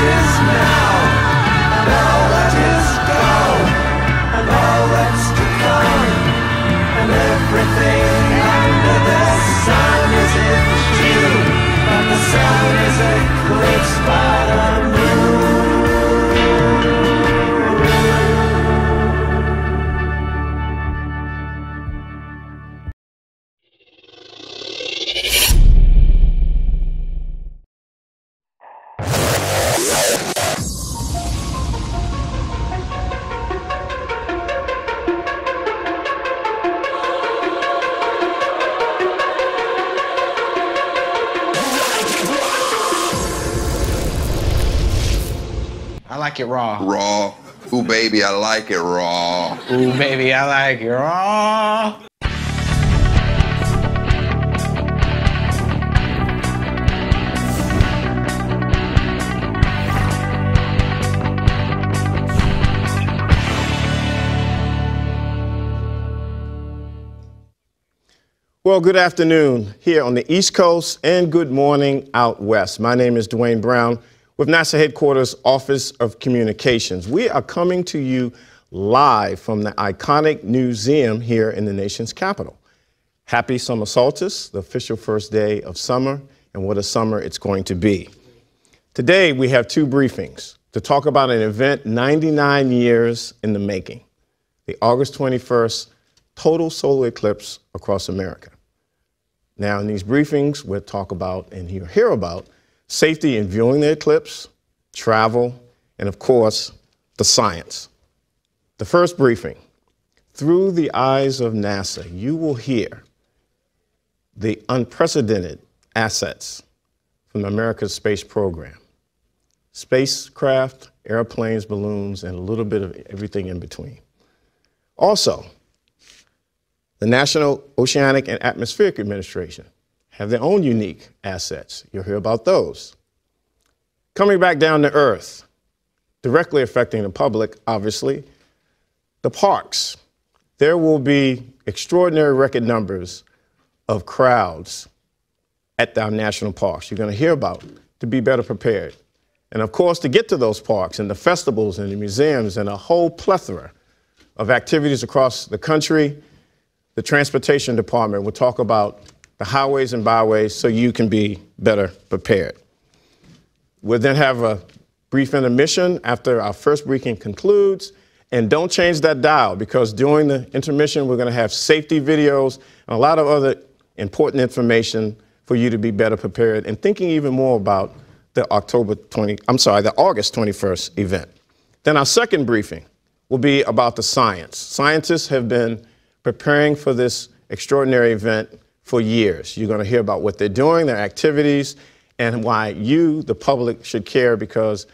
is now, and all that is gone, and all that's to come, and everything under the sun is in June, but the sun is eclipsed by the moon. I like it raw. Raw. Ooh, baby, I like it raw. Ooh, baby, I like it raw. Well, good afternoon here on the East Coast and good morning out west. My name is Dwayne Brown with NASA Headquarters Office of Communications. We are coming to you live from the iconic museum here in the nation's capital. Happy summer solstice, the official first day of summer, and what a summer it's going to be. Today, we have two briefings to talk about an event 99 years in the making, the August 21st total solar eclipse across America. Now, in these briefings, we'll talk about and hear about safety in viewing the eclipse, travel, and of course, the science. The first briefing, through the eyes of NASA, you will hear the unprecedented assets from America's space program. Spacecraft, airplanes, balloons, and a little bit of everything in between. Also, the National Oceanic and Atmospheric Administration have their own unique assets. You'll hear about those. Coming back down to Earth, directly affecting the public, obviously, the parks. There will be extraordinary record numbers of crowds at our national parks. You're going to hear about to be better prepared. And of course, to get to those parks and the festivals and the museums and a whole plethora of activities across the country, the Transportation Department will talk about the highways and byways so you can be better prepared. We'll then have a brief intermission after our first briefing concludes. And don't change that dial, because during the intermission, we're going to have safety videos and a lot of other important information for you to be better prepared and thinking even more about the the August 21st event. Then our second briefing will be about the science. Scientists have been preparing for this extraordinary event for years. You're going to hear about what they're doing, their activities, and why you, the public, should care, because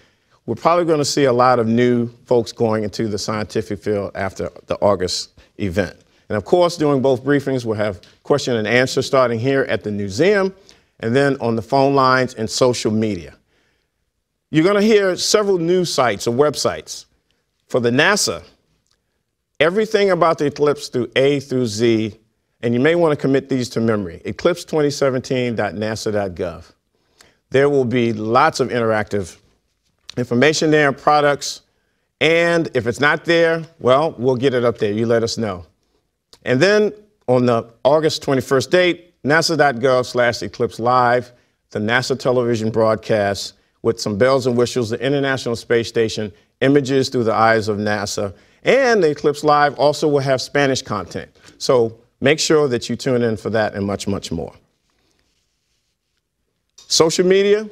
we're probably going to see a lot of new folks going into the scientific field after the August event. And of course, during both briefings, we'll have question and answer starting here at the museum and then on the phone lines and social media. You're going to hear several news sites or websites. For the NASA, everything about the eclipse through A through Z, and you may want to commit these to memory, eclipse2017.nasa.gov. There will be lots of interactive information there, products, and if it's not there, well, we'll get it up there. You let us know. And then on the August 21st date, nasa.gov/eclipse live, the NASA television broadcast with some bells and whistles, the International Space Station, images through the eyes of NASA, and the Eclipse Live also will have Spanish content. So make sure that you tune in for that and much, much more. Social media,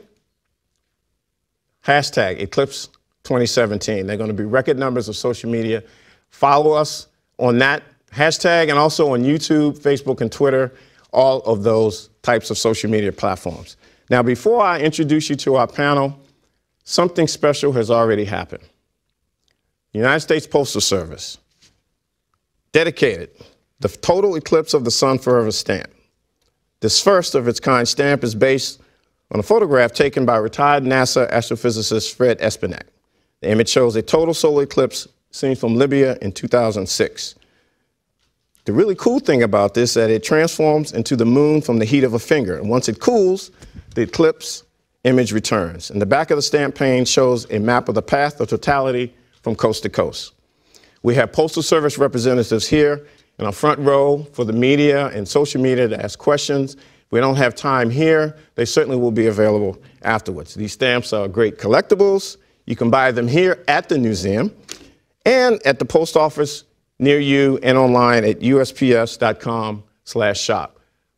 hashtag Eclipse 2017. They're going to be record numbers of social media. Follow us on that hashtag and also on YouTube, Facebook, and Twitter, all of those types of social media platforms. Now, before I introduce you to our panel, something special has already happened. The United States Postal Service dedicated the total eclipse of the sun forever stamp. This first of its kind stamp is based on a photograph taken by retired NASA astrophysicist Fred Espenak. The image shows a total solar eclipse seen from Libya in 2006. The really cool thing about this is that it transforms into the moon from the heat of a finger. And once it cools, the eclipse image returns. And the back of the stamp pane shows a map of the path of totality from coast to coast. We have Postal Service representatives here in our front row for the media and social media to ask questions. If we don't have time here, they certainly will be available afterwards. These stamps are great collectibles. You can buy them here at the museum and at the post office near you and online at usps.com/shop.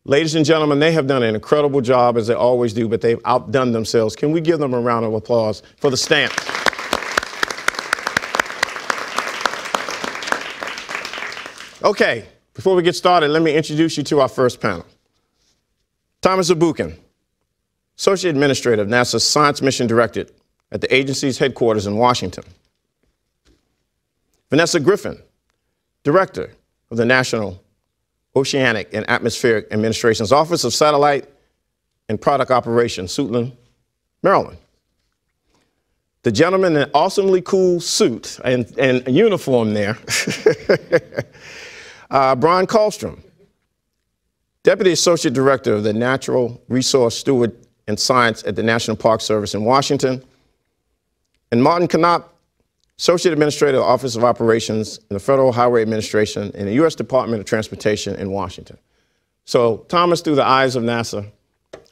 Ladies and gentlemen, they have done an incredible job, as they always do, but they've outdone themselves. Can we give them a round of applause for the stamps? Okay, before we get started, let me introduce you to our first panel. Thomas Abukin, Associate Administrator of NASA's Science Mission Director at the agency's headquarters in Washington. Vanessa Griffin, Director of the National Oceanic and Atmospheric Administration's Office of Satellite and Product Operations, Suitland, Maryland. The gentleman in an awesomely cool suit and uniform there, Brian Kallstrom, Deputy Associate Director of the Natural Resource Steward and Science at the National Park Service in Washington, and Martin Knopp, Associate Administrator of the Office of Operations in the Federal Highway Administration in the U.S. Department of Transportation in Washington. So, Thomas, through the eyes of NASA,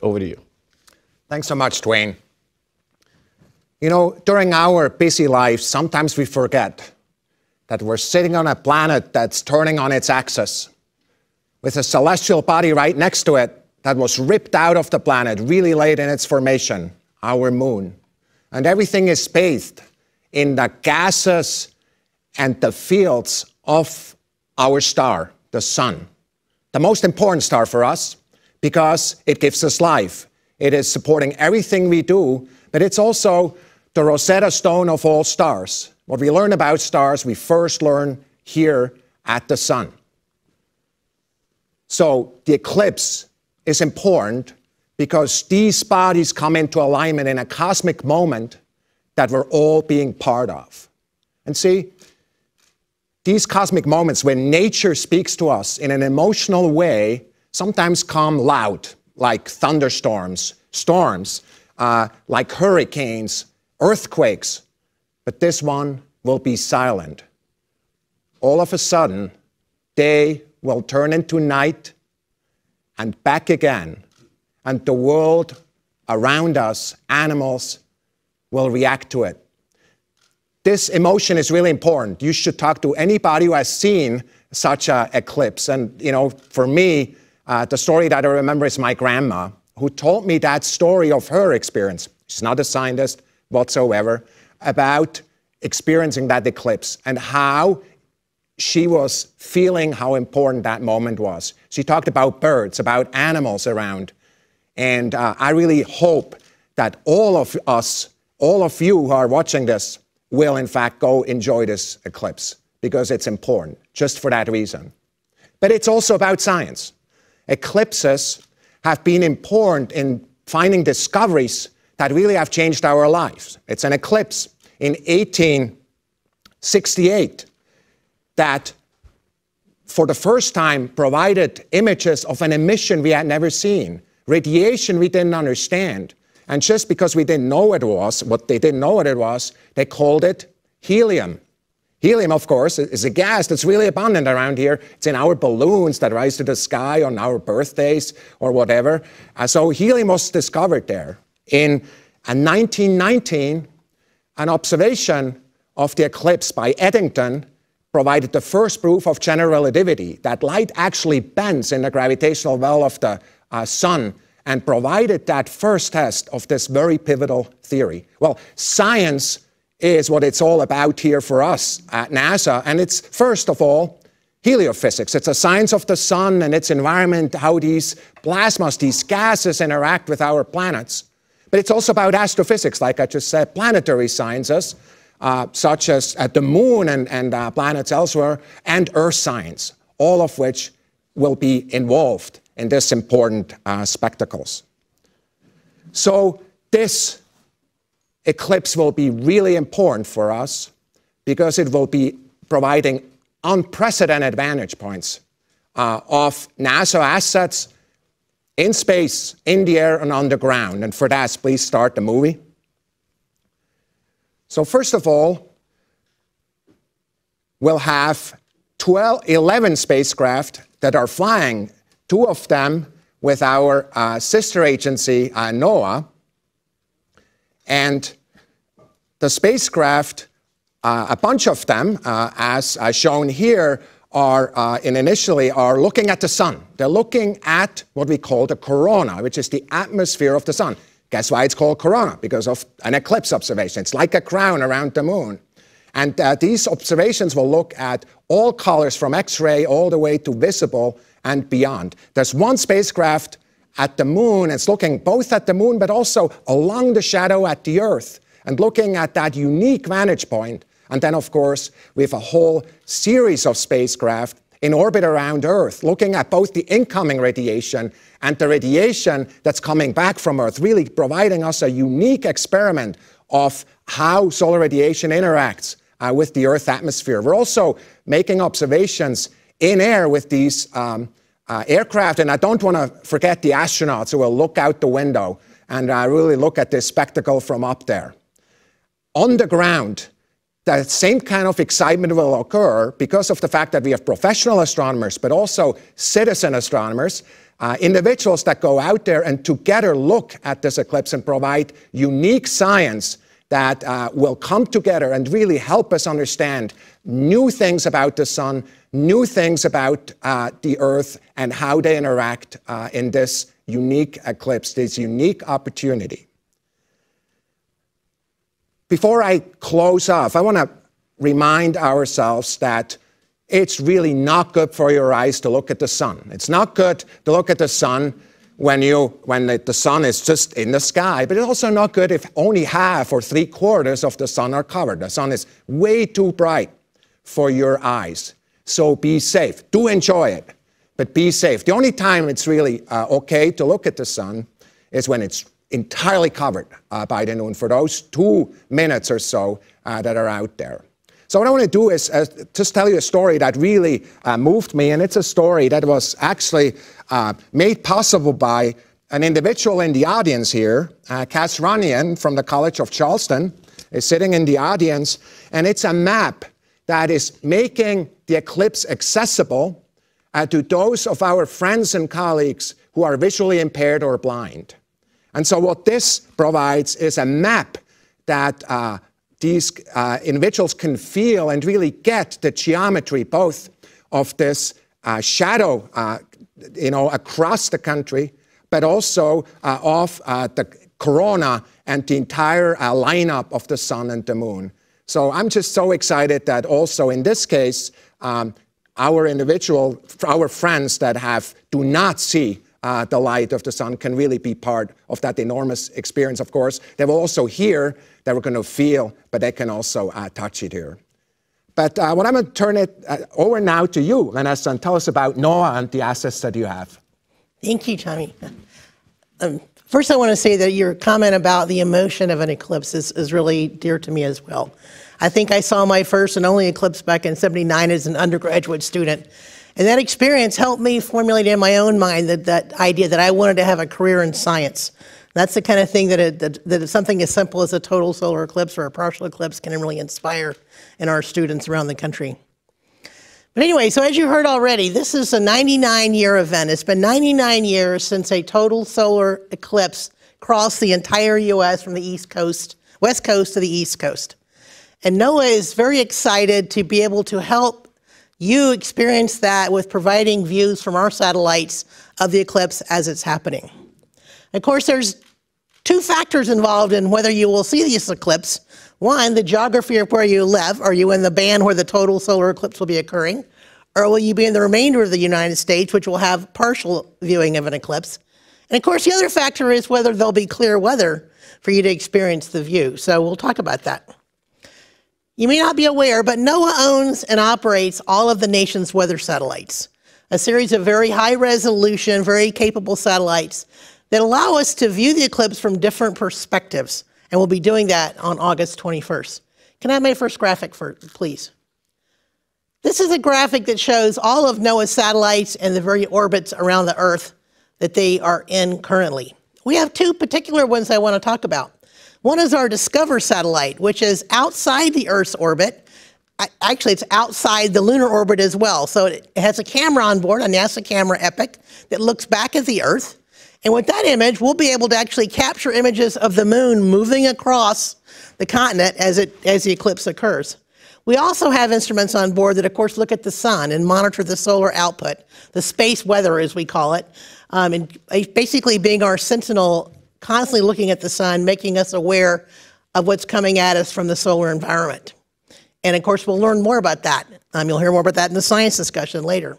over to you. Thanks so much, Dwayne. You know, during our busy lives, sometimes we forget that we're sitting on a planet that's turning on its axis, with a celestial body right next to it that was ripped out of the planet really late in its formation, our moon. And everything is bathed in the gases and the fields of our star, the sun. The most important star for us because it gives us life. It is supporting everything we do, but it's also the Rosetta Stone of all stars. What we learn about stars, we first learn here at the sun. So the eclipse is important because these bodies come into alignment in a cosmic moment that we're all being part of. And see, these cosmic moments when nature speaks to us in an emotional way sometimes come loud, like thunderstorms, storms, like hurricanes, earthquakes, but this one will be silent. All of a sudden, day will turn into night and back again, and the world around us, animals, will react to it. This emotion is really important. You should talk to anybody who has seen such an eclipse. And, you know, for me, the story that I remember is my grandma, who told me that story of her experience. She's not a scientist whatsoever, about experiencing that eclipse and how she was feeling how important that moment was. She talked about birds, about animals around. And I really hope that all of us, all of you who are watching this, will in fact go enjoy this eclipse because it's important, just for that reason. But it's also about science. Eclipses have been important in finding discoveries that really have changed our lives. It's an eclipse in 1868 that for the first time provided images of an emission we had never seen, radiation we didn't understand. And just because we didn't know what it was, what they didn't know what it was, they called it helium. Helium, of course, is a gas that's really abundant around here. It's in our balloons that rise to the sky on our birthdays or whatever. So helium was discovered there. In 1919, an observation of the eclipse by Eddington provided the first proof of general relativity, that light actually bends in the gravitational well of the sun, and provided that first test of this very pivotal theory. Well, science is what it's all about here for us at NASA, and it's first of all heliophysics. It's a science of the sun and its environment, how these plasmas, these gases interact with our planets. But it's also about astrophysics, like I just said, planetary sciences, such as at the moon and planets elsewhere, and earth science, all of which will be involved in this important spectacles. So this eclipse will be really important for us because it will be providing unprecedented vantage points of NASA assets in space, in the air, and underground. And for that, please start the movie. So first of all, we'll have 11 spacecraft that are flying, 2 of them with our sister agency, NOAA. And the spacecraft, a bunch of them, as shown here, are initially looking at the sun. They're looking at what we call the corona, which is the atmosphere of the sun. Guess why it's called corona? Because of an eclipse observation. It's like a crown around the moon. And these observations will look at all colors from X-ray all the way to visible and beyond. There's one spacecraft at the moon. It's looking both at the moon but also along the shadow at the Earth and looking at that unique vantage point. And then, of course, we have a whole series of spacecraft in orbit around Earth, looking at both the incoming radiation and the radiation that's coming back from Earth, really providing us a unique experiment of how solar radiation interacts with the Earth atmosphere. We're also making observations in air with these aircraft, and I don't want to forget the astronauts who will look out the window and really look at this spectacle from up there. On the ground, the same kind of excitement will occur because of the fact that we have professional astronomers, but also citizen astronomers, individuals that go out there and together look at this eclipse and provide unique science that will come together and really help us understand new things about the sun, new things about the Earth, and how they interact in this unique eclipse, this unique opportunity. Before I close off, I want to remind ourselves that it's really not good for your eyes to look at the sun. It's not good to look at the sun when the sun is just in the sky, but it's also not good if only half or 3/4 of the sun are covered. The sun is way too bright for your eyes. So be safe. Do enjoy it, but be safe. The only time it's really okay to look at the sun is when it's entirely covered by the noon for those 2 minutes or so that are out there. So what I want to do is just tell you a story that really moved me, and it's a story that was actually made possible by an individual in the audience here. Cass Runyon from the College of Charleston is sitting in the audience, and it's a map that is making the eclipse accessible to those of our friends and colleagues who are visually impaired or blind. And so what this provides is a map that these individuals can feel and really get the geometry both of this shadow across the country, but also of the corona and the entire lineup of the sun and the moon. So I'm just so excited that also in this case, our friends that do not see the light of the sun can really be part of that enormous experience. Of course, they will also hear, they were going to feel, but they can also touch it here. But what I'm going to turn it over now to you, Vanessa, and tell us about NOAA and the assets that you have. Thank you, Tommy. First, I want to say that your comment about the emotion of an eclipse is really dear to me as well. I think I saw my first and only eclipse back in '79 as an undergraduate student. And that experience helped me formulate in my own mind that idea that I wanted to have a career in science. That's the kind of thing that something as simple as a total solar eclipse or a partial eclipse can really inspire in our students around the country. But anyway, so as you heard already, this is a 99-year event. It's been 99 years since a total solar eclipse crossed the entire U.S. from the west coast to the east coast. And NOAA is very excited to be able to help you experience that with providing views from our satellites of the eclipse as it's happening. Of course, there's 2 factors involved in whether you will see this eclipse. One, the geography of where you live. Are you in the band where the total solar eclipse will be occurring? Or will you be in the remainder of the United States, which will have partial viewing of an eclipse? And of course, the other factor is whether there'll be clear weather for you to experience the view. So we'll talk about that. You may not be aware, but NOAA owns and operates all of the nation's weather satellites, a series of very high resolution, very capable satellites that allow us to view the eclipse from different perspectives. And we'll be doing that on August 21st. Can I have my first graphic, please? This is a graphic that shows all of NOAA's satellites and the very orbits around the Earth that they are in currently. We have two particular ones I want to talk about. One is our Discover satellite, which is outside the Earth's orbit. Actually, it's outside the lunar orbit as well. So it has a camera on board, a NASA camera Epic, that looks back at the Earth. And with that image, we'll be able to actually capture images of the moon moving across the continent as the eclipse occurs. We also have instruments on board that, of course, look at the sun and monitor the solar output, the space weather, as we call it, and basically being our sentinel, constantly looking at the sun, making us aware of what's coming at us from the solar environment. And, of course, we'll learn more about that. You'll hear more about that in the science discussion later.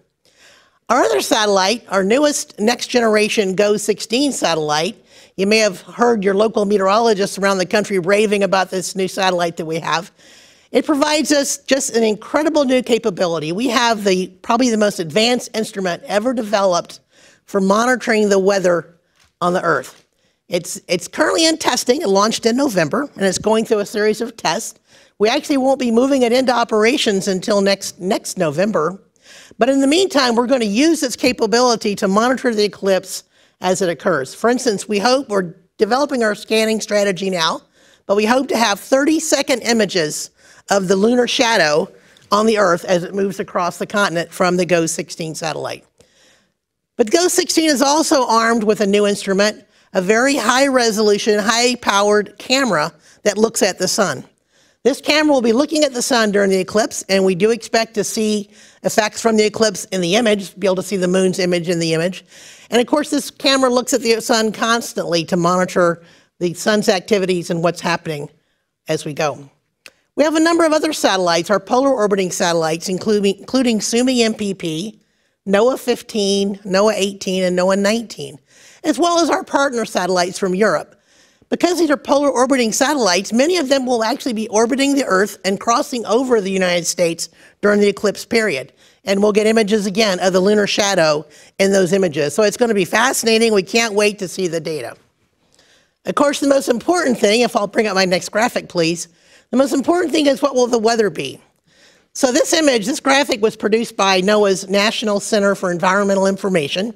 Our other satellite, our newest next-generation GO-16 satellite, you may have heard your local meteorologists around the country raving about this new satellite that we have. It provides us just an incredible new capability. We have probably the most advanced instrument ever developed for monitoring the weather on the Earth. It's currently in testing. It launched in November, and it's going through a series of tests. We actually won't be moving it into operations until next November. But in the meantime, we're going to use its capability to monitor the eclipse as it occurs. For instance, we're developing our scanning strategy now, but we hope to have 30-second images of the lunar shadow on the Earth as it moves across the continent from the GO-16 satellite. But GO-16 is also armed with a new instrument, a very high-resolution, high-powered camera that looks at the sun. This camera will be looking at the sun during the eclipse, and we do expect to see effects from the eclipse in the image, be able to see the moon's image in the image. And of course, this camera looks at the sun constantly to monitor the sun's activities and what's happening as we go. We have a number of other satellites, our polar orbiting satellites, including SUMI MPP, NOAA 15, NOAA 18, and NOAA 19, as well as our partner satellites from Europe. Because these are polar orbiting satellites, many of them will actually be orbiting the Earth and crossing over the United States during the eclipse period. And we'll get images again of the lunar shadow in those images. So it's going to be fascinating. We can't wait to see the data. Of course, the most important thing, if I'll bring up my next graphic, please, the most important thing is what will the weather be? So this graphic was produced by NOAA's National Center for Environmental Information.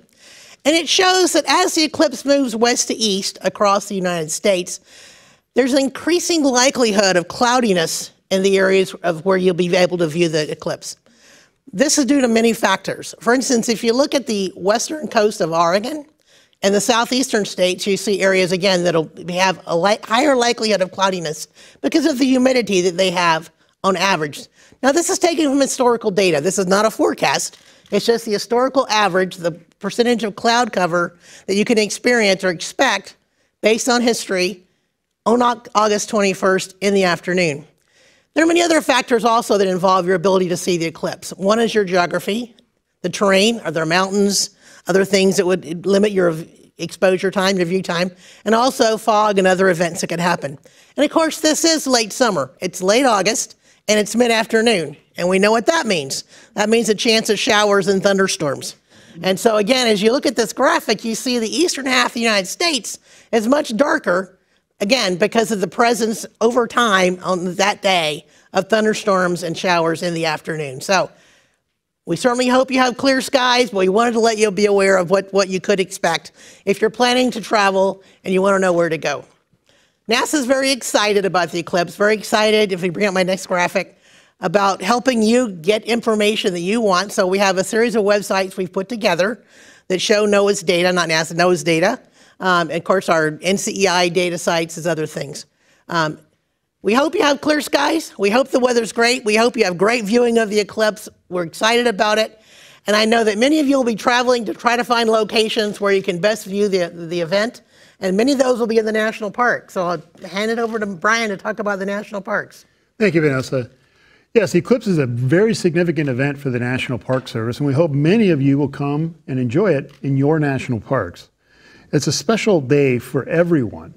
And it shows that as the eclipse moves west to east across the United States, there's an increasing likelihood of cloudiness in the areas of where you'll be able to view the eclipse. This is due to many factors. For instance, if you look at the western coast of Oregon and the southeastern states, you see areas, again, that'll have a higher likelihood of cloudiness because of the humidity that they have on average. Now, this is taken from historical data. This is not a forecast. It's just the historical average, the percentage of cloud cover that you can experience or expect based on history on August 21st in the afternoon. There are many other factors also that involve your ability to see the eclipse. One is your geography, the terrain. Are there mountains, other things that would limit your exposure time, your view time, and also fog and other events that could happen. And of course, this is late summer. It's late August, and it's mid-afternoon. And we know what that means. That means a chance of showers and thunderstorms. And so again, as you look at this graphic, you see the eastern half of the United States is much darker, again, because of the presence over time on that day of thunderstorms and showers in the afternoon. So we certainly hope you have clear skies, but we wanted to let you be aware of what you could expect if you're planning to travel and you want to know where to go. NASA's very excited about the eclipse, very excited, if we bring up my next graphic, about helping you get information that you want. So we have a series of websites we've put together that show NOAA's data, not NASA, NOAA's data. And of course, our NCEI data sites is other things. We hope you have clear skies. We hope the weather's great. We hope you have great viewing of the eclipse. We're excited about it. And I know that many of you will be traveling to try to find locations where you can best view the event. And many of those will be in the national park. So I'll hand it over to Brian to talk about the national parks. Thank you, Vanessa. Yes, the eclipse is a very significant event for the National Park Service, and we hope many of you will come and enjoy it in your national parks. It's a special day for everyone.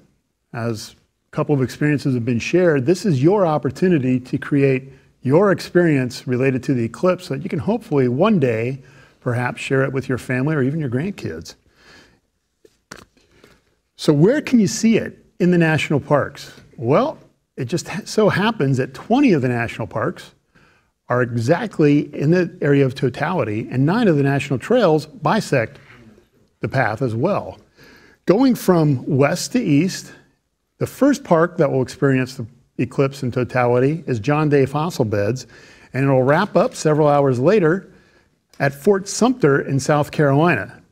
As a couple of experiences have been shared, this is your opportunity to create your experience related to the eclipse so that you can hopefully one day perhaps share it with your family or even your grandkids. So where can you see it in the national parks? Well, it just so happens that 20 of the national parks are exactly in the area of totality, and 9 of the national trails bisect the path as well. Going from west to east, the first park that will experience the eclipse in totality is John Day Fossil Beds, and it'll wrap up several hours later at Fort Sumter in South Carolina.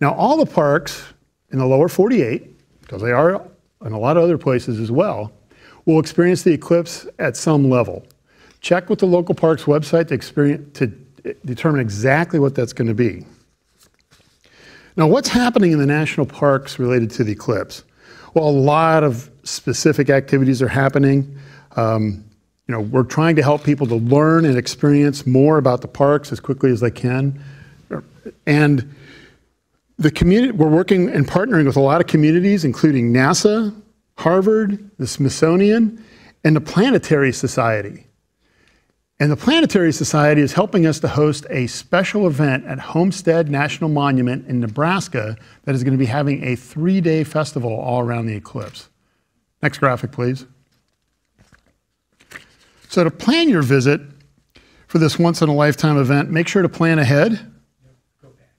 Now, all the parks in the lower 48, because they are in a lot of other places as well, will experience the eclipse at some level. Check with the local park's website to determine exactly what that's going to be. Now, what's happening in the national parks related to the eclipse? Well, a lot of specific activities are happening. We're trying to help people to learn and experience more about the parks as quickly as they can. And the community, we're working and partnering with a lot of communities, including NASA, Harvard, the Smithsonian, and the Planetary Society. And the Planetary Society is helping us to host a special event at Homestead National Monument in Nebraska that is going to be having a 3-day festival all around the eclipse. Next graphic, please. So to plan your visit for this once-in-a-lifetime event, make sure to plan ahead.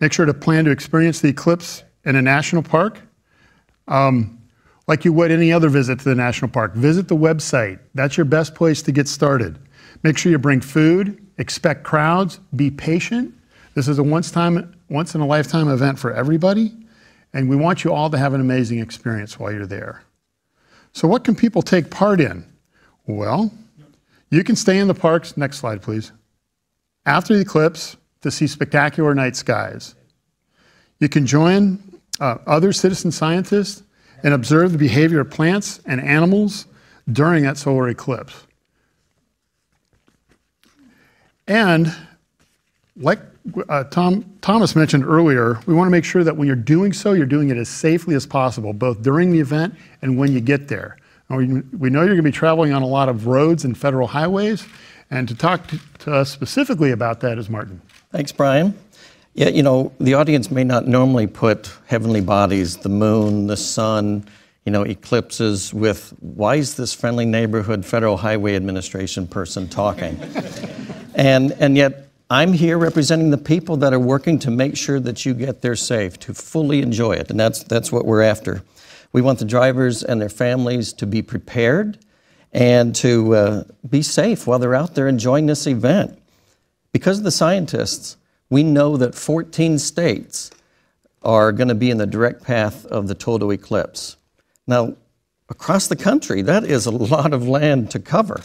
Make sure to plan to experience the eclipse in a national park. Like you would any other visit to the national park. Visit the website. That's your best place to get started. Make sure you bring food, expect crowds, be patient. This is a once-in-a-lifetime event for everybody, and we want you all to have an amazing experience while you're there. So what can people take part in? Well, you can stay in the parks, next slide please, after the eclipse to see spectacular night skies. You can join other citizen scientists and observe the behavior of plants and animals during that solar eclipse. And like Thomas mentioned earlier, we want to make sure that when you're doing so, you're doing it as safely as possible, both during the event and when you get there. We know you're going to be traveling on a lot of roads and federal highways, and to talk to us specifically about that is Martin. Thanks, Brian. Yeah, the audience may not normally put heavenly bodies, the moon, the sun, eclipses with, why is this friendly neighborhood Federal Highway Administration person talking? And yet, I'm here representing the people that are working to make sure that you get there safe, to fully enjoy it, and that's what we're after. We want the drivers and their families to be prepared and to be safe while they're out there enjoying this event. Because of the scientists, we know that 14 states are going to be in the direct path of the total eclipse. Now, across the country, that is a lot of land to cover.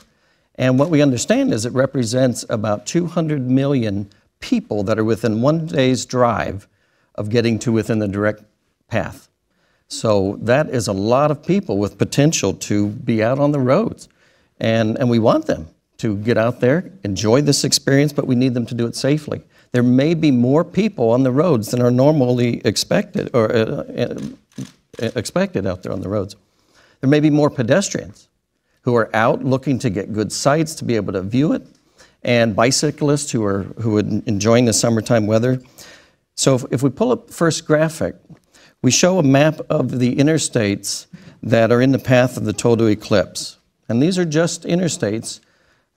And what we understand is it represents about 200 million people that are within 1 day's drive of getting to within the direct path. So that is a lot of people with potential to be out on the roads. And we want them to get out there, enjoy this experience, but we need them to do it safely. There may be more people on the roads than are normally expected or expected out there on the roads. There may be more pedestrians who are out looking to get good sights to be able to view it, and bicyclists who are enjoying the summertime weather. So if we pull up the first graphic, we show a map of the interstates that are in the path of the total eclipse. And these are just interstates.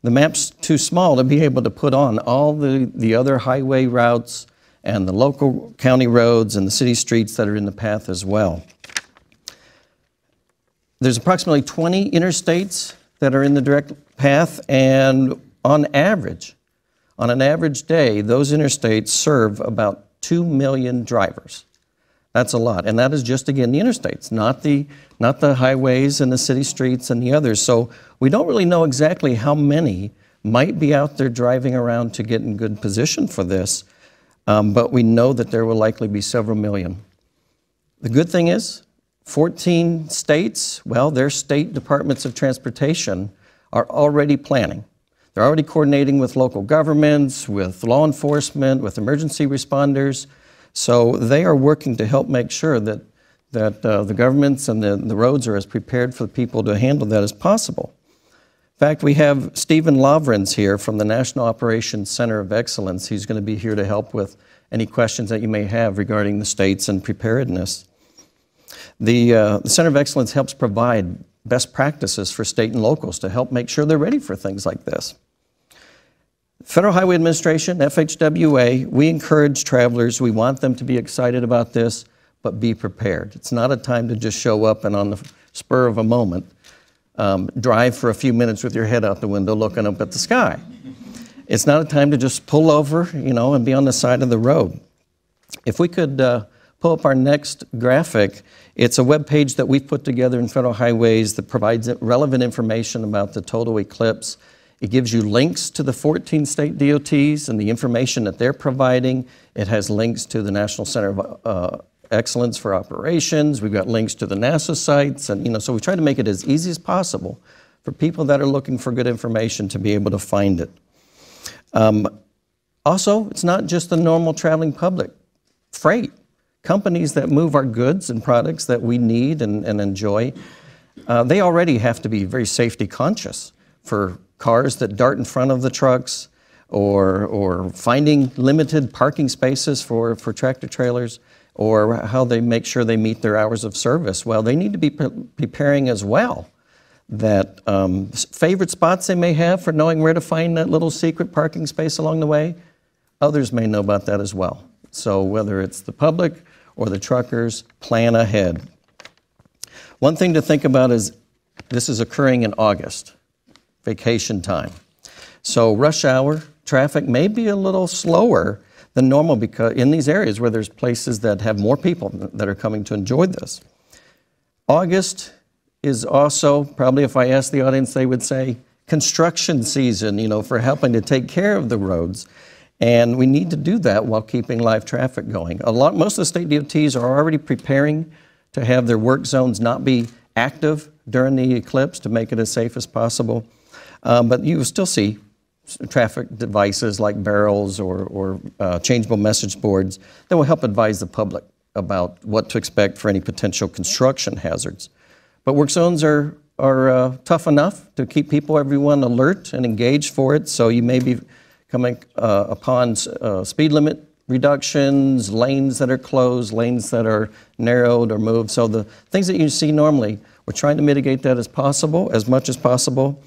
The map's too small to be able to put on all the other highway routes and the local county roads and the city streets that are in the path as well. There's approximately 20 interstates that are in the direct path, and on an average day, those interstates serve about 2 million drivers. That's a lot, and that is just, again, the interstates, not the highways and the city streets and the others. So we don't really know exactly how many might be out there driving around to get in good position for this, but we know that there will likely be several million. The good thing is, 14 states, well, their state departments of transportation are already planning. They're already coordinating with local governments, with law enforcement, with emergency responders. So they are working to help make sure that the governments and the roads are as prepared for the people to handle that as possible. In fact, we have Stephen Lovrins here from the National Operations Center of Excellence. He's going to be here to help with any questions that you may have regarding the states and preparedness. The Center of Excellence helps provide best practices for state and locals to help make sure they're ready for things like this. Federal Highway Administration, FHWA, we encourage travelers, we want them to be excited about this, but be prepared. It's not a time to just show up and on the spur of a moment, drive for a few minutes with your head out the window looking up at the sky. It's not a time to just pull over, you know, and be on the side of the road. If we could pull up our next graphic, it's a web page that we've put together in Federal Highways that provides relevant information about the total eclipse. It gives you links to the 14 state DOTs and the information that they're providing. It has links to the National Center of Excellence for Operations. We've got links to the NASA sites, and so we try to make it as easy as possible for people that are looking for good information to be able to find it. Also, it's not just the normal traveling public. Freight, companies that move our goods and products that we need and enjoy, they already have to be very safety conscious for cars that dart in front of the trucks or finding limited parking spaces for tractor trailers, or how they make sure they meet their hours of service. Well, they need to be preparing as well. That favorite spots they may have for knowing where to find that little secret parking space along the way, others may know about that as well. So whether it's the public or the truckers, plan ahead. One thing to think about is this is occurring in August, vacation time. So rush hour traffic may be a little slower than normal because in these areas where there's places that have more people that are coming to enjoy this. August is also, probably if I asked the audience, they would say construction season, for helping to take care of the roads. And we need to do that while keeping live traffic going. Most of the state DOTs are already preparing to have their work zones not be active during the eclipse to make it as safe as possible. But you will still see traffic devices like barrels or changeable message boards that will help advise the public about what to expect for any potential construction hazards. But work zones are tough enough to keep everyone alert and engaged for it. So you may be coming upon speed limit reductions, lanes that are closed, lanes that are narrowed or moved. So the things that you see normally, we're trying to mitigate that as much as possible.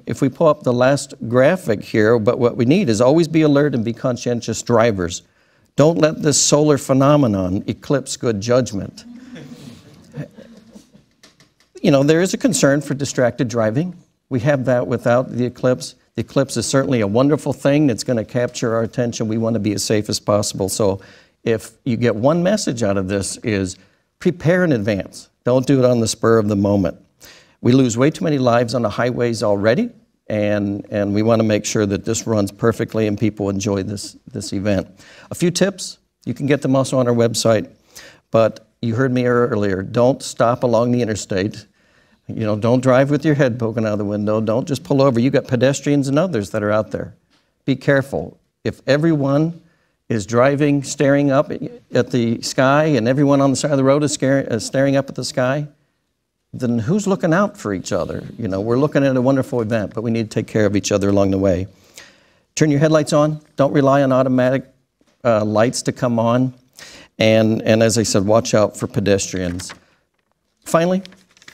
If we pull up the last graphic here, but what we need is always be alert and be conscientious drivers. Don't let this solar phenomenon eclipse good judgment. There is a concern for distracted driving. We have that without the eclipse. The eclipse is certainly a wonderful thing that's going to capture our attention. We want to be as safe as possible. So if you get one message out of this is prepare in advance. Don't do it on the spur of the moment. We lose way too many lives on the highways already, and we want to make sure that this runs perfectly and people enjoy this event. A few tips, you can get them also on our website, but you heard me earlier, don't stop along the interstate. Don't drive with your head poking out of the window. Don't just pull over. You've got pedestrians and others that are out there. Be careful. If everyone is driving, staring up at the sky, and everyone on the side of the road is staring up at the sky, then who's looking out for each other? We're looking at a wonderful event, but we need to take care of each other along the way. Turn your headlights on. Don't rely on automatic lights to come on. And as I said, watch out for pedestrians. Finally,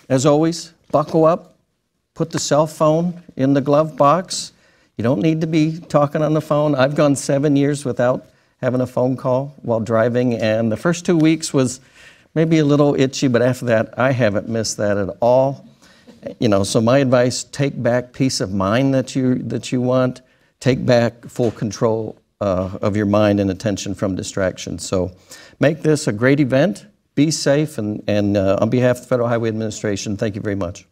as always, buckle up, put the cell phone in the glove box. You don't need to be talking on the phone. I've gone 7 years without having a phone call while driving, and the first 2 weeks was maybe a little itchy, but after that, I haven't missed that at all. So my advice, take back peace of mind that you want. Take back full control of your mind and attention from distractions. So make this a great event. Be safe, and on behalf of the Federal Highway Administration, thank you very much.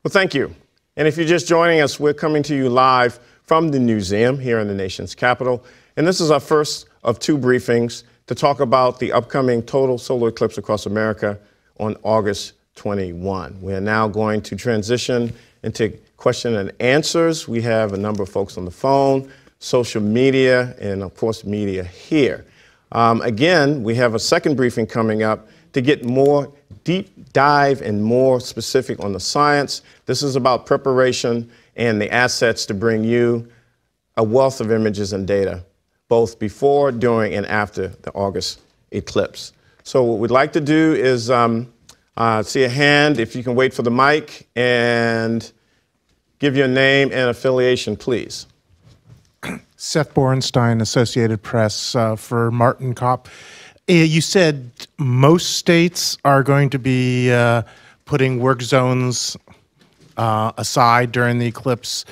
Well, thank you. And if you're just joining us, we're coming to you live from the museum here in the nation's capital. And this is our first of 2 briefings to talk about the upcoming total solar eclipse across America on August 21. We are now going to transition into question and answers. We have a number of folks on the phone, social media, and of course, media here. Again, we have a second briefing coming up to get more deep dive and more specific on the science. This is about preparation and the assets to bring you a wealth of images and data, both before, during, and after the August eclipse. So what we'd like to do is see a hand, if you can wait for the mic, and give your name and affiliation, please. Seth Borenstein, Associated Press, for Martin Kopp. You said most states are going to be putting work zones aside during the eclipse.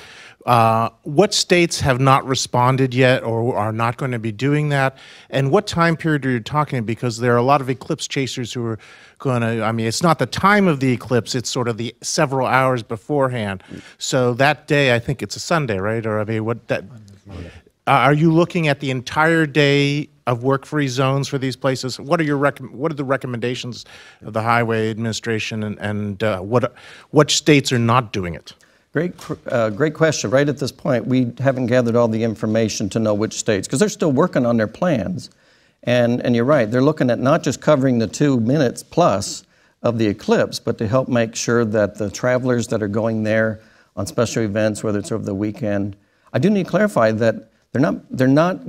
What states have not responded yet or are not going to be doing that? And what time period are you talking? Because there are a lot of eclipse chasers who are going to, I mean, it's not the time of the eclipse, it's sort of the several hours beforehand. So that day, I think it's a Sunday, right? Or I mean, are you looking at the entire day of work-free zones for these places? What are the recommendations of the Highway Administration, and what states are not doing it? Great question. Right at this point, we haven't gathered all the information to know which states, because they're still working on their plans. And you're right, they're looking at not just covering the 2 minutes plus of the eclipse, but to help make sure that the travelers that are going there on special events, whether it's over the weekend, I do need to clarify that they're not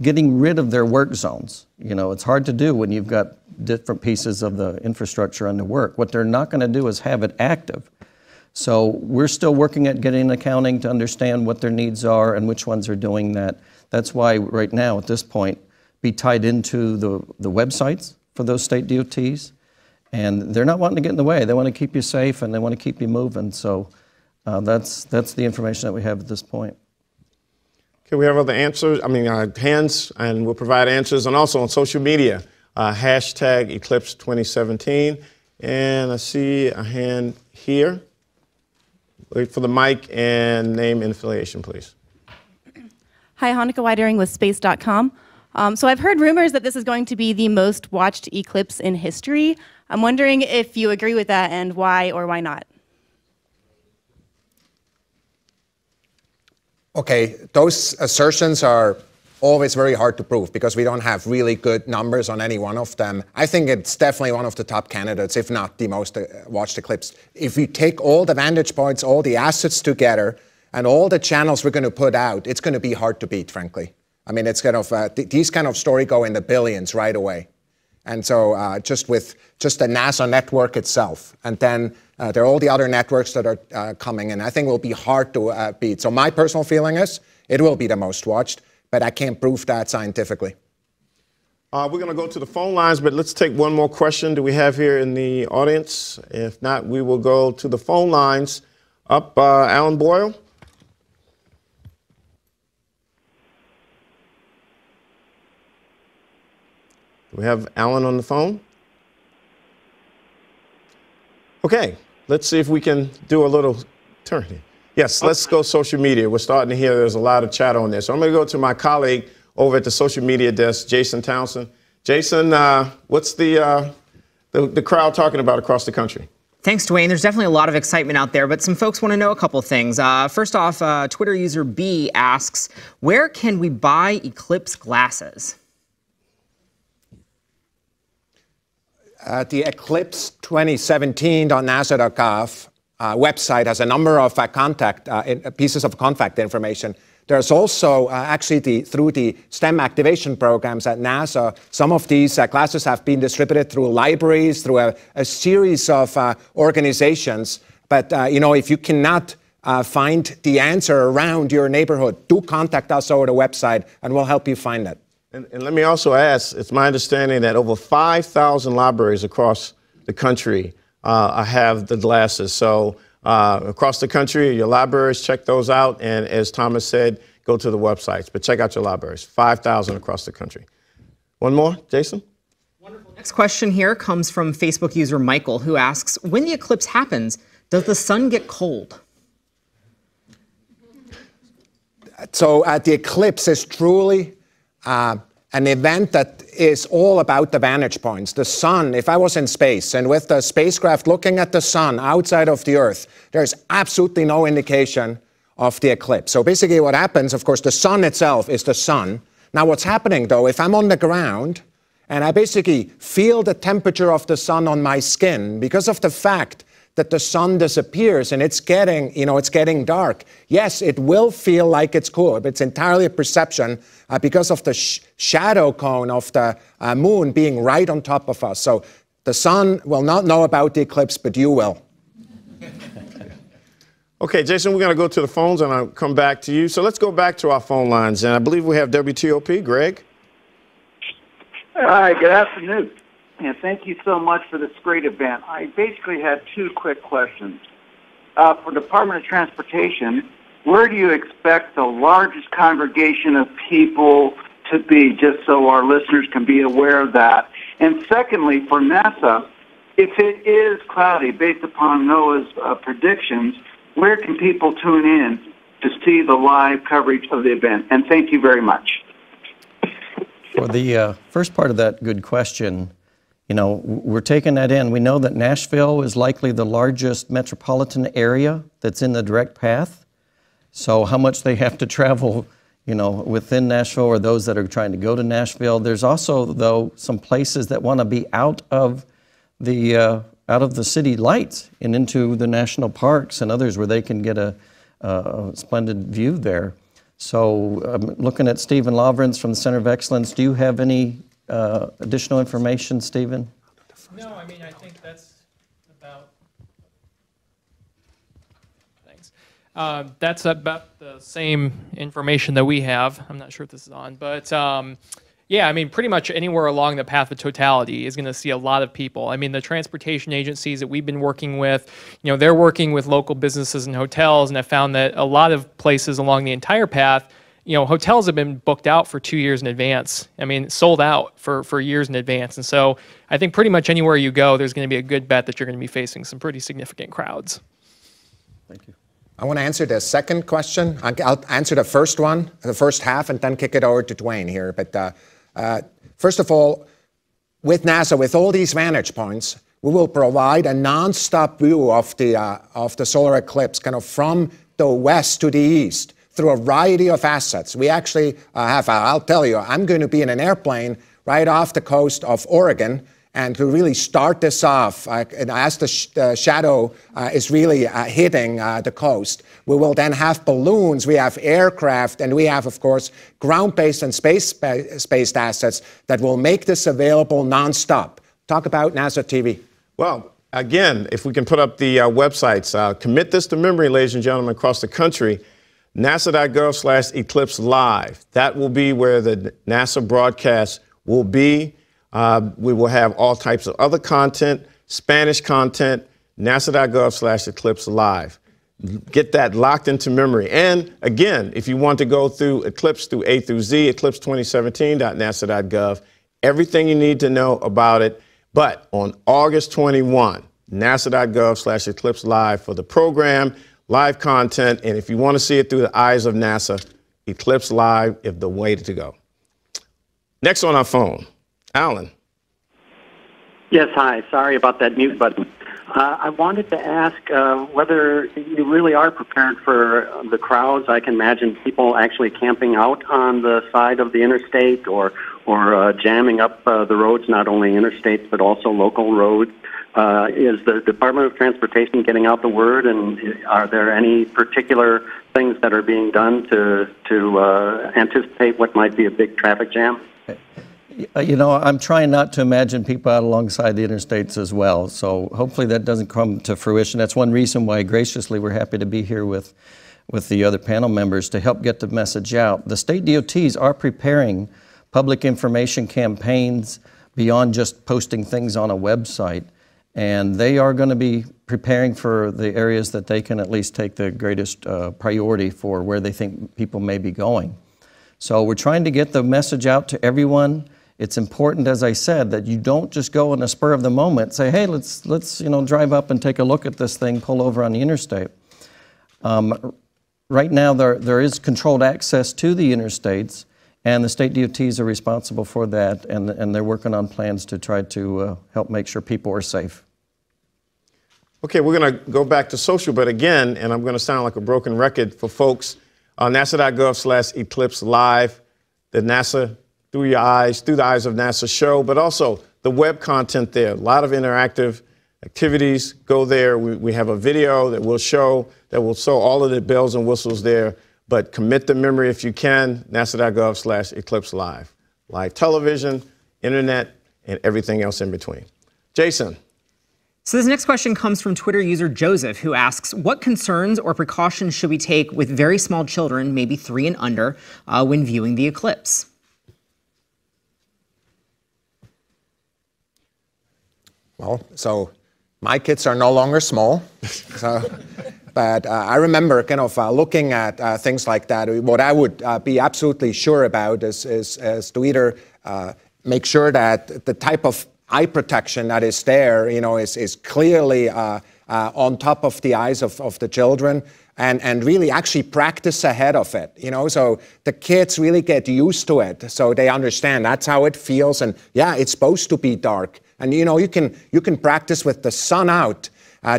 getting rid of their work zones. You know, it's hard to do when you've got different pieces of the infrastructure under work. What they're not going to do is have it active. So we're still working at getting accounting to understand what their needs are and which ones are doing that. That's why right now, at this point, be tied into the websites for those state DOTs. And they're not wanting to get in the way. They want to keep you safe and they want to keep you moving. So that's the information that we have at this point. Okay, we have other answers, hands, and we'll provide answers. And also on social media, hashtag Eclipse 2017. And I see a hand here. Wait for the mic and name and affiliation, please. Hi, Hanukkah Widering with Space.com. So I've heard rumors that this is going to be the most watched eclipse in history. I'm wondering if you agree with that and why or why not. Okay, those assertions are always very hard to prove because we don't have really good numbers on any one of them. I think it's definitely one of the top candidates, if not the most watched eclipse. If you take all the vantage points, all the assets together, and all the channels we're going to put out, it's going to be hard to beat, frankly. I mean, it's kind of these kind of stories go in the billions right away. And so just the NASA network itself, and then there are all the other networks that are coming in. I think it will be hard to beat. So my personal feeling is it will be the most watched, but I can't prove that scientifically. We're going to go to the phone lines, but let's take one more question. Do we have here in the audience? If not, we will go to the phone lines. Up, Alan Boyle. Do we have Alan on the phone? Okay, let's see if we can do a little turn here. Yes, let's go social media. We're starting to hear there's a lot of chat on there. So I'm going to go to my colleague over at the social media desk, Jason Townsend. Jason, what's the crowd talking about across the country? Thanks, Dwayne. There's definitely a lot of excitement out there, but some folks want to know a couple of things. First off, Twitter user B asks, where can we buy Eclipse glasses? The Eclipse 2017.nasa.gov website has a number of pieces of contact information. There's also actually through the STEM activation programs at NASA, some of these classes have been distributed through libraries, through a series of organizations. But if you cannot find the answer around your neighborhood, do contact us over the website and we'll help you find it. And let me also ask, it's my understanding that over 5,000 libraries across the country have the glasses. So across the country, your libraries, check those out. And as Thomas said, go to the websites. But check out your libraries, 5,000 across the country. One more, Jason? Wonderful. Next question here comes from Facebook user Michael, who asks, when the eclipse happens, does the sun get cold? So the eclipse is truly an event that is all about the vantage points. The sun, if I was in space and with the spacecraft looking at the sun outside of the Earth, there's absolutely no indication of the eclipse. So basically what happens, of course, the sun itself is the sun. Now what's happening though, if I'm on the ground and I basically feel the temperature of the sun on my skin because of the fact that the sun disappears and it's getting dark. Yes, it will feel like it's cool, but it's entirely a perception because of the shadow cone of the moon being right on top of us. So the sun will not know about the eclipse, but you will. Okay, Jason, we're going to go to the phones and I'll come back to you. So let's go back to our phone lines. And I believe we have WTOP. Greg? Hi, good afternoon. And thank you so much for this great event. I basically had two quick questions. For Department of Transportation, where do you expect the largest congregation of people to be, just so our listeners can be aware of that? And secondly, for NASA, if it is cloudy, based upon NOAA's predictions, where can people tune in to see the live coverage of the event? And thank you very much. For the first part of that good question, you know, we're taking that in. We know that Nashville is likely the largest metropolitan area that's in the direct path. So how much they have to travel, you know, within Nashville, or those that are trying to go to Nashville. There's also, though, some places that want to be out of the city lights and into the national parks and others where they can get a splendid view there. So I'm looking at Stephen Lovrance from the Center of Excellence. Do you have any additional information, Stephen? No, I mean, I think that's about, thanks. That's about the same information that we have. I'm not sure if this is on, but yeah, I mean, pretty much anywhere along the path of totality is going to see a lot of people. I mean, the transportation agencies that we've been working with, you know, they're working with local businesses and hotels, and have found that a lot of places along the entire path, you know, hotels have been booked out for 2 years in advance. I mean, sold out for years in advance. And so I think pretty much anywhere you go, there's going to be a good bet that you're going to be facing some pretty significant crowds. Thank you. I want to answer the second question. I'll answer the first one, the first half, and then kick it over to Dwayne here. But first of all, with NASA, with all these vantage points, we will provide a non-stop view of the solar eclipse, kind of from the west to the east, through a variety of assets. We actually have, I'll tell you, I'm going to be in an airplane right off the coast of Oregon, and to really start this off, as the shadow is really hitting the coast, we will then have balloons, we have aircraft, and we have, of course, ground-based and space-based assets that will make this available nonstop. Talk about NASA TV. Well, again, if we can put up the websites, commit this to memory, ladies and gentlemen, across the country. NASA.gov/Eclipse Live. That will be where the NASA broadcast will be. We will have all types of other content, Spanish content, NASA.gov/Eclipse Live. Get that locked into memory. And again, if you want to go through Eclipse through A through Z, eclipse2017.nasa.gov, everything you need to know about it. But on August 21, NASA.gov/Eclipse Live for the program, live content, and if you want to see it through the eyes of NASA, Eclipse Live is the way to go. Next on our phone, Alan. Yes, hi. Sorry about that mute button. I wanted to ask whether you really are prepared for the crowds. I can imagine people actually camping out on the side of the interstate or jamming up the roads, not only interstates but also local roads. Is the Department of Transportation getting out the word, and are there any particular things that are being done to anticipate what might be a big traffic jam? You know, I'm trying not to imagine people out alongside the interstates as well, so hopefully that doesn't come to fruition. That's one reason why graciously we're happy to be here with the other panel members to help get the message out. The state DOTs are preparing public information campaigns beyond just posting things on a website, and they are going to be preparing for the areas that they can at least take the greatest priority for where they think people may be going. So we're trying to get the message out to everyone. It's important, as I said, that you don't just go in a spur of the moment, say, hey, let's drive up and take a look at this thing, pull over on the interstate. Right now, there is controlled access to the interstates, and the state DOTs are responsible for that, and they're working on plans to try to help make sure people are safe. Okay, we're going to go back to social, but again, and I'm going to sound like a broken record for folks, NASA.gov/Eclipse Live, the NASA through the eyes of NASA show, but also the web content there. A lot of interactive activities. Go there. We have a video that will show all of the bells and whistles there. But commit the memory if you can. NASA.gov/Eclipse Live. Live television, internet, and everything else in between. Jason. So this next question comes from Twitter user Joseph, who asks, what concerns or precautions should we take with very small children, maybe 3 and under, when viewing the eclipse? Well, so my kids are no longer small, but I remember kind of looking at things like that. What I would be absolutely sure about is to either make sure that the type of eye protection that is there, is clearly on top of the eyes of the children, and really actually practice ahead of it, so the kids really get used to it, so they understand that's how it feels, and yeah, it's supposed to be dark, and you can practice with the sun out.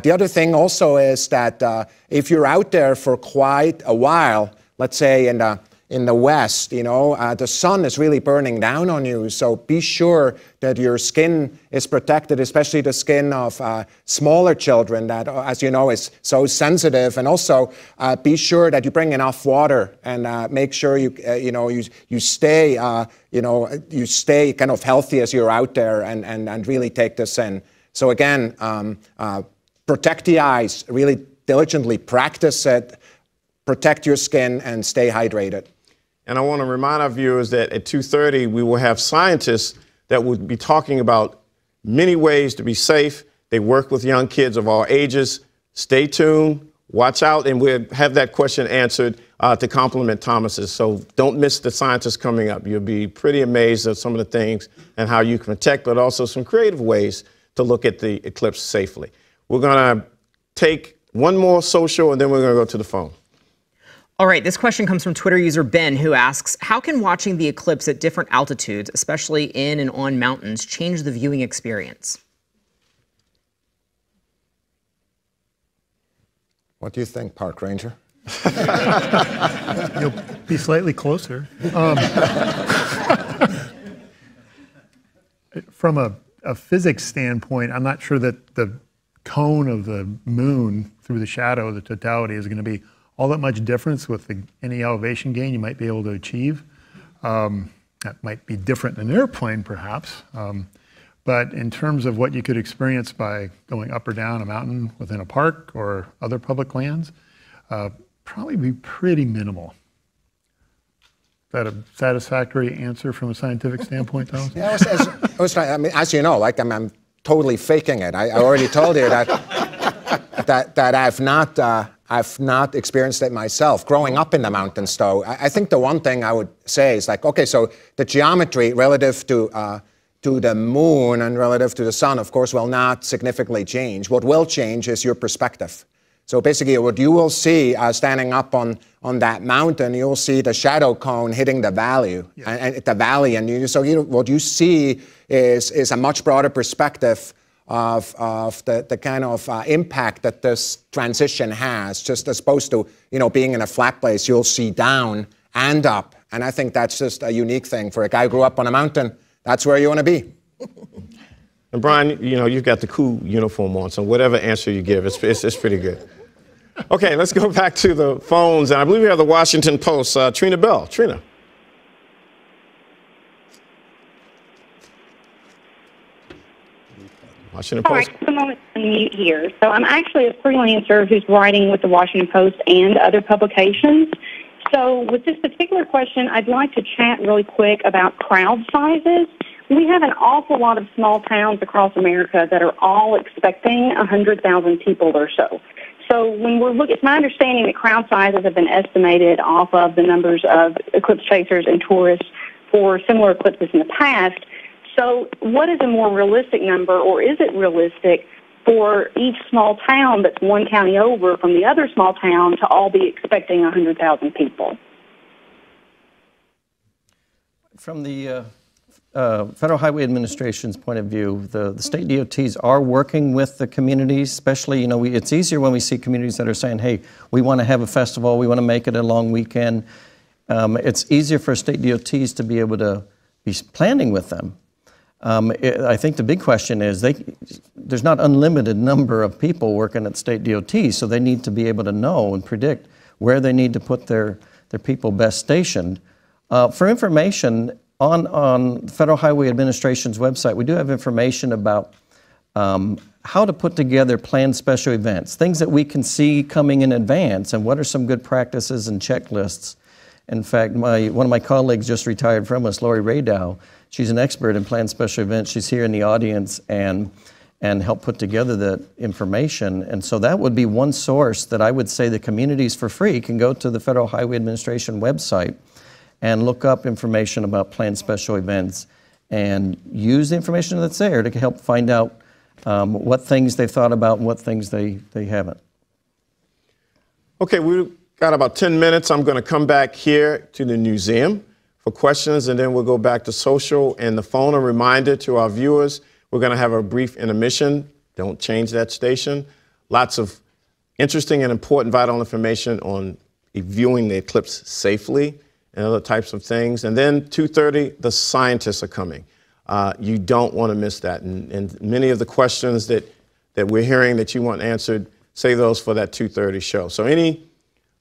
The other thing also is that if you're out there for quite a while, let's say in the West, the sun is really burning down on you. So be sure that your skin is protected, especially the skin of smaller children that, as you know, is so sensitive. And also be sure that you bring enough water and make sure you stay kind of healthy as you're out there and really take this in. So again, protect the eyes, really diligently practice it, protect your skin, and stay hydrated. And I want to remind our viewers that at 2:30, we will have scientists that will be talking about many ways to be safe. They work with young kids of all ages. Stay tuned, watch out, and we'll have that question answered to complement Thomas's. So don't miss the scientists coming up. You'll be pretty amazed at some of the things and how you can protect, but also some creative ways to look at the eclipse safely. We're going to take one more social, and then we're going to go to the phone. All right, this question comes from Twitter user Ben, who asks, how can watching the eclipse at different altitudes, especially in and on mountains, change the viewing experience? What do you think, Park Ranger? You'll be slightly closer. From a physics standpoint, I'm not sure that the cone of the moon through the shadow of the totality is going to be all that much difference with any elevation gain you might be able to achieve. That might be different in an airplane, perhaps. But in terms of what you could experience by going up or down a mountain within a park or other public lands, probably be pretty minimal. Is that a satisfactory answer from a scientific standpoint, Thomas? Yeah, I mean, as you know, like I'm totally faking it. I already told you that I've not experienced it myself. Growing up in the mountains, though, I think the one thing I would say is like, okay, so the geometry relative to the moon and relative to the sun, of course, will not significantly change. What will change is your perspective. So basically, what you will see standing up on that mountain, you'll see the shadow cone hitting the valley, and the valley, and what you see is a much broader perspective of the kind of impact that this transition has, just as opposed to being in a flat place, you'll see down and up, and I think that's just a unique thing for a guy who grew up on a mountain. That's where you want to be. And Brian, you've got the cool uniform on, so whatever answer you give, it's pretty good. Okay, let's go back to the phones, and I believe we have the Washington Post. Trina Bell. Trina. Washington Post. All right, I'm on mute here. So I'm actually a freelancer who's writing with the Washington Post and other publications. So with this particular question, I'd like to chat really quick about crowd sizes. We have an awful lot of small towns across America that are all expecting 100,000 people or so. So when we're looking, it's my understanding that crowd sizes have been estimated off of the numbers of eclipse chasers and tourists for similar eclipses in the past. So what is a more realistic number, or is it realistic for each small town that's one county over from the other small town to all be expecting 100,000 people? From the Federal Highway Administration's point of view, the state DOTs are working with the communities, especially, it's easier when we see communities that are saying, hey, we want to have a festival, we want to make it a long weekend. It's easier for state DOTs to be able to be planning with them. I think the big question is there's not unlimited number of people working at state DOTs, so they need to be able to know and predict where they need to put their people best stationed. For information, on the Federal Highway Administration's website, we do have information about how to put together planned special events, things that we can see coming in advance, and what are some good practices and checklists. In fact, one of my colleagues just retired from us, Lori Raydow. She's an expert in planned special events. She's here in the audience and help put together the information. And so that would be one source that I would say the communities for free can go to the Federal Highway Administration website and look up information about planned special events and use the information that's there to help find out what things they thought about and what things they haven't. Okay, we've got about 10 minutes. I'm going to come back here to the museum for questions, and then we'll go back to social and the phone. A reminder to our viewers, we're going to have a brief intermission. Don't change that station. Lots of interesting and important vital information on viewing the eclipse safely and other types of things. And then 2:30, the scientists are coming. You don't want to miss that. And many of the questions that we're hearing that you want answered, save those for that 2:30 show. So any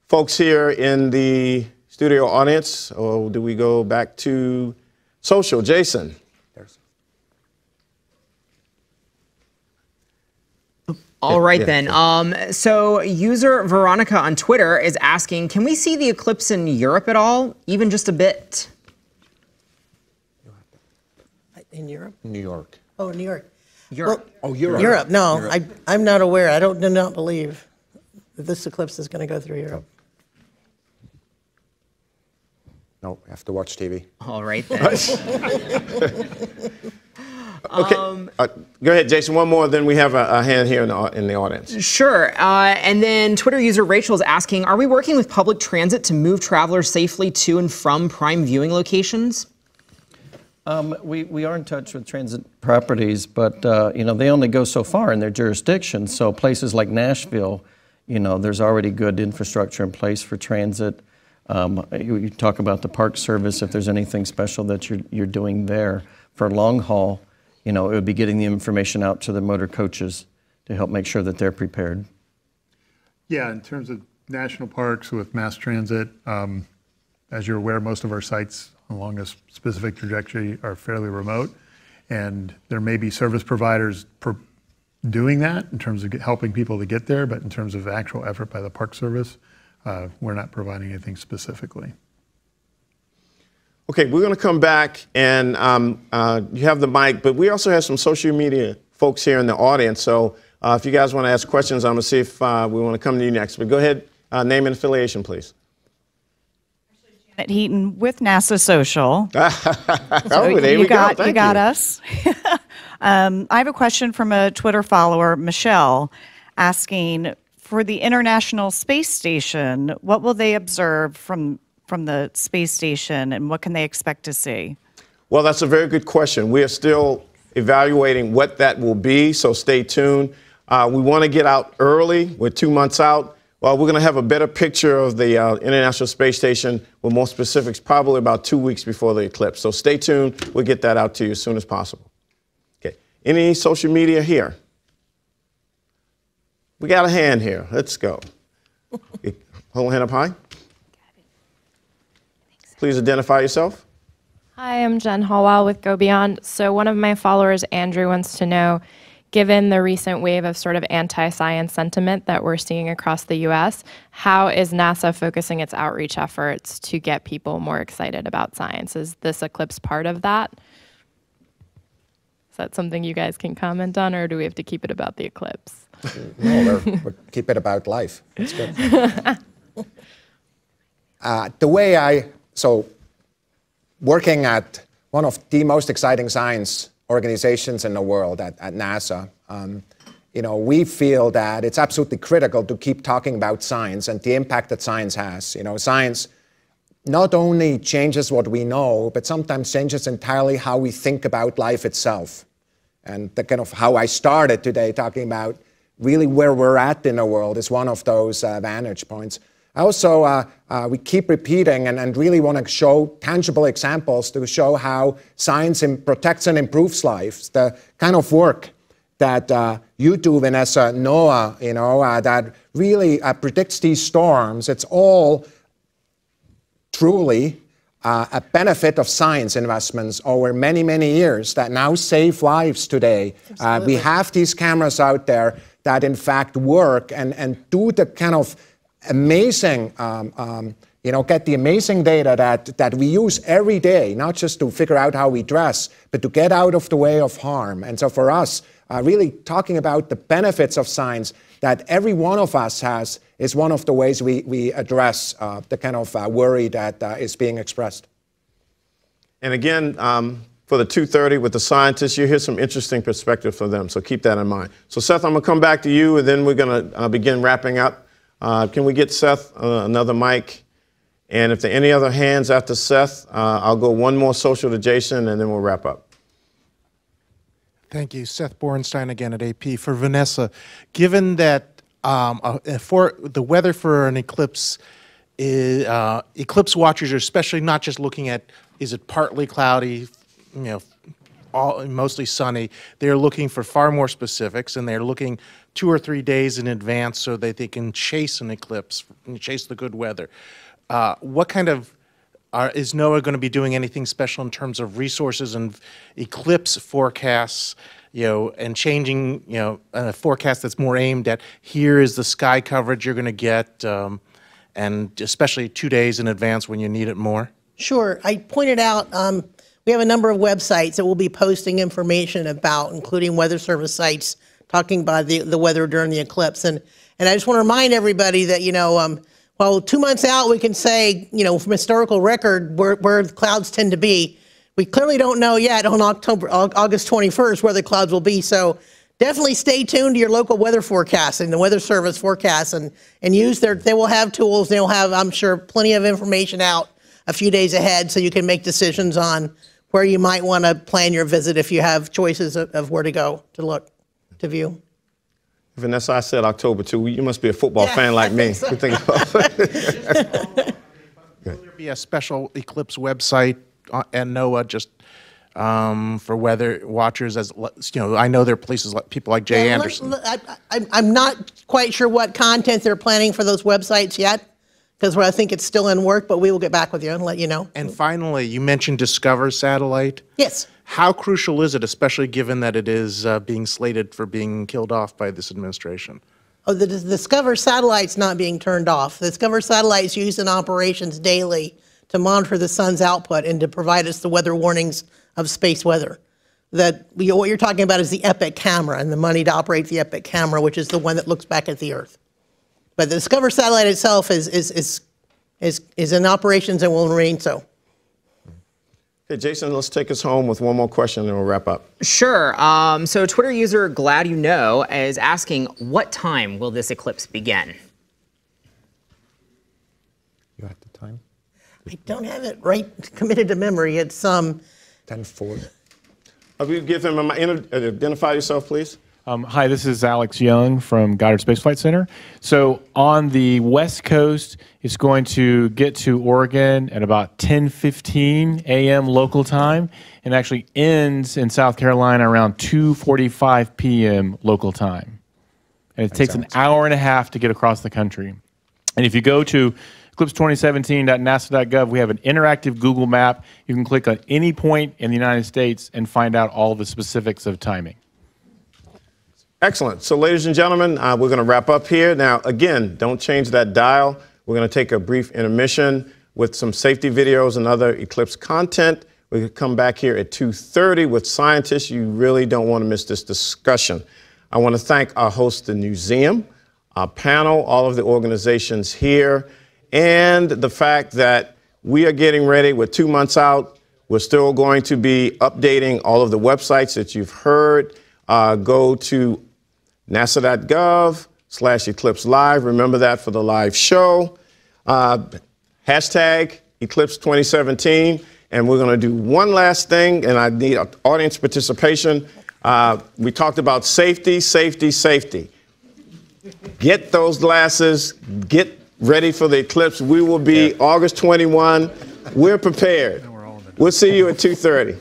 folks here in the studio audience, or do we go back to social? Jason. All right, then. So user Veronica on Twitter is asking, can we see the eclipse in Europe at all? Even just a bit? In Europe? New York. Oh, New York. Europe. Well, Europe. No, Europe. I'm not aware. I do not believe that this eclipse is going to go through Europe. No, I have to watch TV. All right, then. Okay, go ahead, Jason. One more, then we have a hand here in the audience. Sure. And then Twitter user Rachel is asking, are we working with public transit to move travelers safely to and from prime viewing locations? We are in touch with transit properties, but they only go so far in their jurisdiction. So places like Nashville, there's already good infrastructure in place for transit. You talk about the Park Service, if there's anything special that you're doing there. For long haul, it would be getting the information out to the motor coaches to help make sure that they're prepared. Yeah, in terms of national parks with mass transit, as you're aware, most of our sites along a specific trajectory are fairly remote, and there may be service providers doing that in terms of helping people to get there, but in terms of actual effort by the Park Service, we're not providing anything specifically. Okay, we're going to come back, and you have the mic, but we also have some social media folks here in the audience. So if you guys want to ask questions, I'm going to see if we want to come to you next. But go ahead, name and affiliation, please. Janet Heaton with NASA Social. So there we go. You got us. I have a question from a Twitter follower, Michelle, asking, for the International Space Station, what will they observe from the space station, and what can they expect to see? Well, that's a very good question. We are still evaluating what that will be, so stay tuned. We want to get out early. We're 2 months out. Well, we're going to have a better picture of the International Space Station with more specifics probably about 2 weeks before the eclipse. So stay tuned. We'll get that out to you as soon as possible. Okay. Any social media here? We got a hand here. Let's go. Hold hand up high. Please identify yourself. Hi, I'm Jen Hallwell with Go Beyond. So one of my followers, Andrew, wants to know, given the recent wave of sort of anti-science sentiment that we're seeing across the U.S., how is NASA focusing its outreach efforts to get people more excited about science? Is this eclipse part of that? Is that something you guys can comment on, or do we have to keep it about the eclipse? No, we'll keep it about life. That's good. So working at one of the most exciting science organizations in the world at NASA, we feel that it's absolutely critical to keep talking about science and the impact that science has. Science not only changes what we know, but sometimes changes entirely how we think about life itself. And the kind of how I started today talking about really where we're at in the world is one of those vantage points. Also, we keep repeating and really want to show tangible examples to show how science protects and improves lives. The kind of work that you do, Vanessa, NOAA, that really predicts these storms, it's all truly a benefit of science investments over many, many years that now save lives today. We have these cameras out there that in fact work and do the kind of amazing, get the amazing data that we use every day, not just to figure out how we dress, but to get out of the way of harm. And so for us, really talking about the benefits of science that every one of us has is one of the ways we address the kind of worry that is being expressed. And again, for the 2:30 with the scientists, you hear some interesting perspective from them, so keep that in mind. So Seth, I'm going to come back to you, and then we're going to begin wrapping up. Can we get Seth another mic? And if there are any other hands after Seth, I'll go one more social to Jason, and then we'll wrap up. Thank you. Seth Borenstein again at AP. For Vanessa, given that for the weather for an eclipse, eclipse watchers are especially not just looking at, is it partly cloudy, mostly sunny. They're looking for far more specifics, and they're looking 2 or 3 days in advance so that they can chase an eclipse, chase the good weather. What kind of is NOAA going to be doing anything special in terms of resources and eclipse forecasts, and changing, a forecast that's more aimed at here is the sky coverage you're going to get, and especially 2 days in advance when you need it more? Sure. I pointed out we have a number of websites that we'll be posting information about, including Weather Service sites talking about the weather during the eclipse. And I just want to remind everybody that, while 2 months out we can say, from historical record where the clouds tend to be, we clearly don't know yet on August 21st where the clouds will be. So definitely stay tuned to your local weather forecast and the Weather Service forecast, and use they will have tools. They'll have, I'm sure, plenty of information out a few days ahead so you can make decisions on where you might want to plan your visit if you have choices of where to go to look, to view. Vanessa, I said October 2. You must be a football fan like me. So. Will there be a special eclipse website at NOAA just for weather watchers? As I know there are places like people like Jay Anderson. I'm not quite sure what content they're planning for those websites yet, because I think it's still in work, but we will get back with you and let you know. And finally, you mentioned Discover satellite. Yes. How crucial is it, especially given that it is being slated for being killed off by this administration? Oh, the Discover satellite's not being turned off. The Discover satellite's used in operations daily to monitor the sun's output and to provide us the weather warnings of space weather. What you're talking about is the EPIC camera and the money to operate the EPIC camera, which is the one that looks back at the Earth. But the Discover satellite itself is in operations and will remain so. Okay, Jason, let's take us home with one more question and we'll wrap up. Sure. So Twitter user Glad You Know is asking, what time will this eclipse begin? You have the time? I don't have it right committed to memory. It's 10:04. You give him identify yourself, please. Hi, this is Alex Young from Goddard Space Flight Center. So on the West Coast, it's going to get to Oregon at about 10:15 a.m. local time, and actually ends in South Carolina around 2:45 p.m. local time. And it takes an hour and a half to get across the country. And if you go to eclipse2017.nasa.gov, we have an interactive Google map. You can click on any point in the United States and find out all the specifics of timing. Excellent. So, ladies and gentlemen, we're going to wrap up here. Now, again, don't change that dial. We're going to take a brief intermission with some safety videos and other Eclipse content. We can come back here at 2:30 with scientists. You really don't want to miss this discussion. I want to thank our host, the museum, our panel, all of the organizations here, and the fact that we are getting ready. We're 2 months out. We're still going to be updating all of the websites that you've heard. Go to nasa.gov/Eclipse Live. Remember that for the live show. Hashtag Eclipse 2017. And we're going to do one last thing, and I need audience participation. We talked about safety, safety, safety. Get those glasses. Get ready for the eclipse. We will be August 21. We're prepared. We'll see you at 2:30.